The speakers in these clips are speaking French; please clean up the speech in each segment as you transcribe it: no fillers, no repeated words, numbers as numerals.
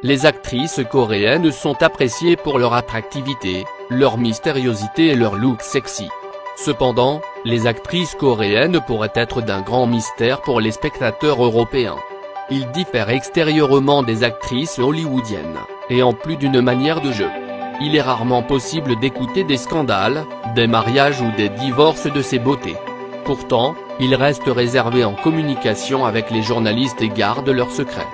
Les actrices coréennes sont appréciées pour leur attractivité, leur mystériosité et leur look sexy. Cependant, les actrices coréennes pourraient être d'un grand mystère pour les spectateurs européens. Ils diffèrent extérieurement des actrices hollywoodiennes, et en plus d'une manière de jeu. Il est rarement possible d'écouter des scandales, des mariages ou des divorces de ces beautés. Pourtant, ils restent réservés en communication avec les journalistes et gardent leurs secrets.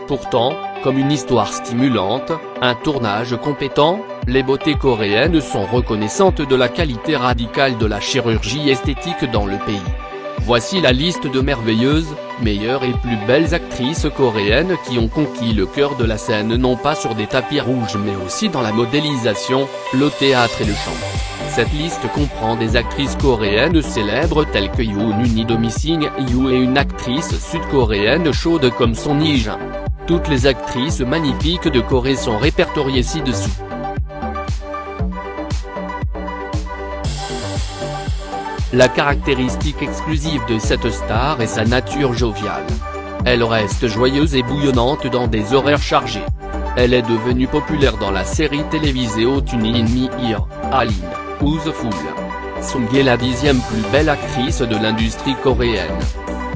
Pourtant, comme une histoire stimulante, un tournage compétent, les beautés coréennes sont reconnaissantes de la qualité radicale de la chirurgie esthétique dans le pays. Voici la liste de merveilleuses, meilleures et plus belles actrices coréennes qui ont conquis le cœur de la scène non pas sur des tapis rouges mais aussi dans la modélisation, le théâtre et le chant. Cette liste comprend des actrices coréennes célèbres telles que Yoon Uni de Missing You et une actrice sud-coréenne chaude comme Son Hee-jin. Toutes les actrices magnifiques de Corée sont répertoriées ci-dessous. La caractéristique exclusive de cette star est sa nature joviale. Elle reste joyeuse et bouillonnante dans des horaires chargés. Elle est devenue populaire dans la série télévisée Oh Tuni In Me Here, Aline, Useful. Sung est la 10e plus belle actrice de l'industrie coréenne.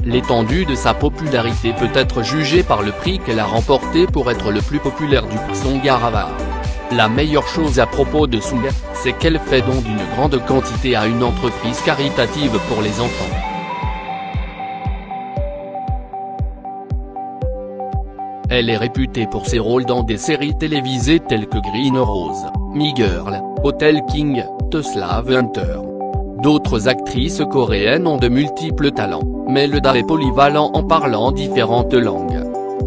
L'étendue de sa popularité peut être jugée par le prix qu'elle a remporté pour être le plus populaire du Songar Award. La meilleure chose à propos de Sung, c'est qu'elle fait don d'une grande quantité à une entreprise caritative pour les enfants. Elle est réputée pour ses rôles dans des séries télévisées telles que Green Rose, Me Girl, Hotel King, The Slave Hunter. D'autres actrices coréennes ont de multiples talents, mais Leda est polyvalent en parlant différentes langues.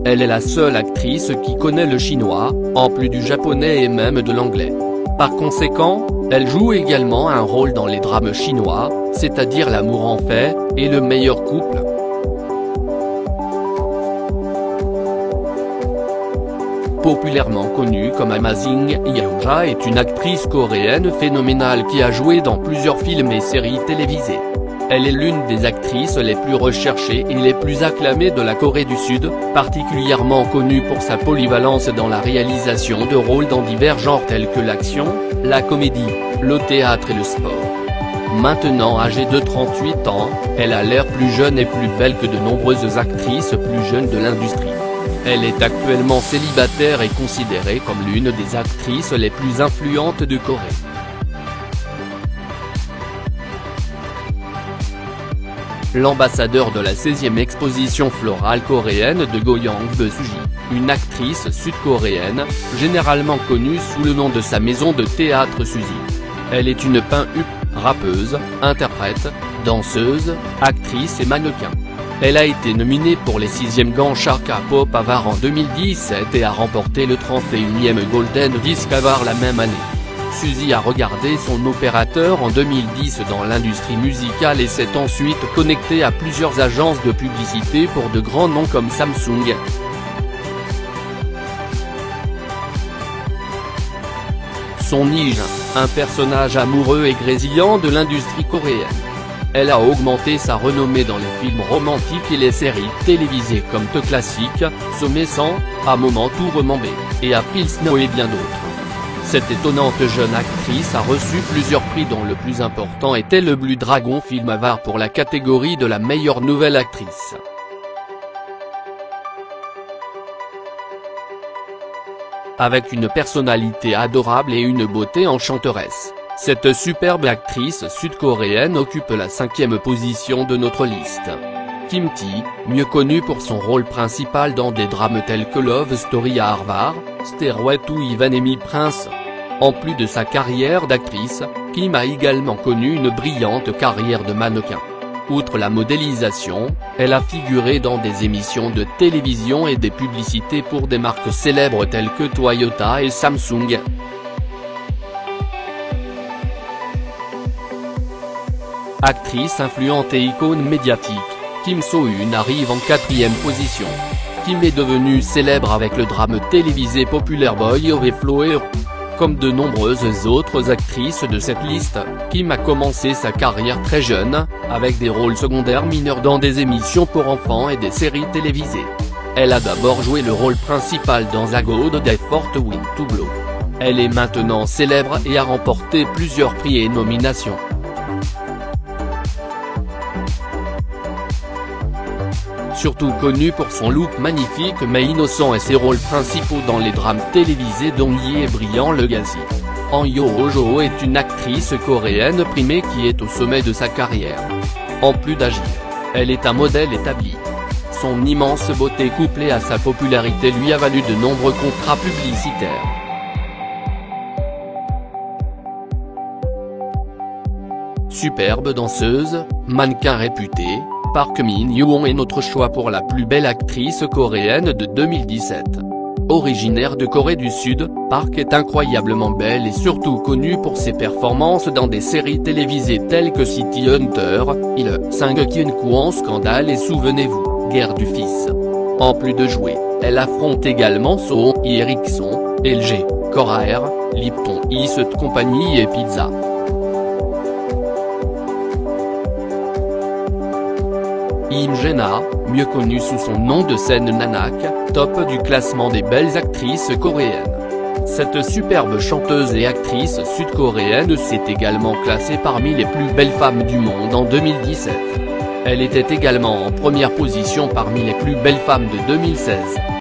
Elle est la seule actrice qui connaît le chinois, en plus du japonais et même de l'anglais. Par conséquent, elle joue également un rôle dans les drames chinois, c'est-à-dire L'amour en fait, et Le meilleur couple. Populairement connue comme Amazing Yeonja est une actrice coréenne phénoménale qui a joué dans plusieurs films et séries télévisées. Elle est l'une des actrices les plus recherchées et les plus acclamées de la Corée du Sud, particulièrement connue pour sa polyvalence dans la réalisation de rôles dans divers genres tels que l'action, la comédie, le théâtre et le sport. Maintenant âgée de 38 ans, elle a l'air plus jeune et plus belle que de nombreuses actrices plus jeunes de l'industrie. Elle est actuellement célibataire et considérée comme l'une des actrices les plus influentes de Corée. L'ambassadeur de la 16e exposition florale coréenne de Goyang Besuji, une actrice sud-coréenne, généralement connue sous le nom de sa maison de théâtre Suzy. Elle est une pin-up, rappeuse, interprète, danseuse, actrice et mannequin. Elle a été nominée pour les 6e Grands Sharka Pop Award en 2017 et a remporté le 31e Golden Disc Award la même année. Suzy a regardé son opérateur en 2010 dans l'industrie musicale et s'est ensuite connectée à plusieurs agences de publicité pour de grands noms comme Samsung. Son Hee-jin, un personnage amoureux et grésillant de l'industrie coréenne. Elle a augmenté sa renommée dans les films romantiques et les séries télévisées comme The Classic, Sommet 100, À Moment Tout Remembé, et à Phil Snow et bien d'autres. Cette étonnante jeune actrice a reçu plusieurs prix dont le plus important était le Blue Dragon Film Award pour la catégorie de la meilleure nouvelle actrice. Avec une personnalité adorable et une beauté enchanteresse, cette superbe actrice sud-coréenne occupe la 5e position de notre liste. Kim Tae, mieux connue pour son rôle principal dans des drames tels que Love Story à Harvard, Stairway to Heaven et Me Prince. En plus de sa carrière d'actrice, Kim a également connu une brillante carrière de mannequin. Outre la modélisation, elle a figuré dans des émissions de télévision et des publicités pour des marques célèbres telles que Toyota et Samsung. Actrice influente et icône médiatique, Kim So-eun arrive en 4e position. Kim est devenue célèbre avec le drame télévisé populaire Boy Over Flower. Comme de nombreuses autres actrices de cette liste, Kim a commencé sa carrière très jeune, avec des rôles secondaires mineurs dans des émissions pour enfants et des séries télévisées. Elle a d'abord joué le rôle principal dans A God Effort Win to Blow. Elle est maintenant célèbre et a remporté plusieurs prix et nominations. Surtout connue pour son look magnifique mais innocent et ses rôles principaux dans les drames télévisés dont Lee et Brillant Legacy. An Yo-jo est une actrice coréenne primée qui est au sommet de sa carrière. En plus d'agir, elle est un modèle établi. Son immense beauté couplée à sa popularité lui a valu de nombreux contrats publicitaires. Superbe danseuse, mannequin réputée, Park Min-yoon est notre choix pour la plus belle actrice coréenne de 2017. Originaire de Corée du Sud, Park est incroyablement belle et surtout connue pour ses performances dans des séries télévisées telles que City Hunter, Il 5 Kyun-Kwon Scandale et Souvenez-vous, Guerre du Fils. En plus de jouer, elle affronte également Soo Eriksson, LG, Coraer, Lipton Ice Company et Pizza. Im Jae-na, mieux connue sous son nom de scène Nanak, top du classement des belles actrices coréennes. Cette superbe chanteuse et actrice sud-coréenne s'est également classée parmi les plus belles femmes du monde en 2017. Elle était également en première position parmi les plus belles femmes de 2016.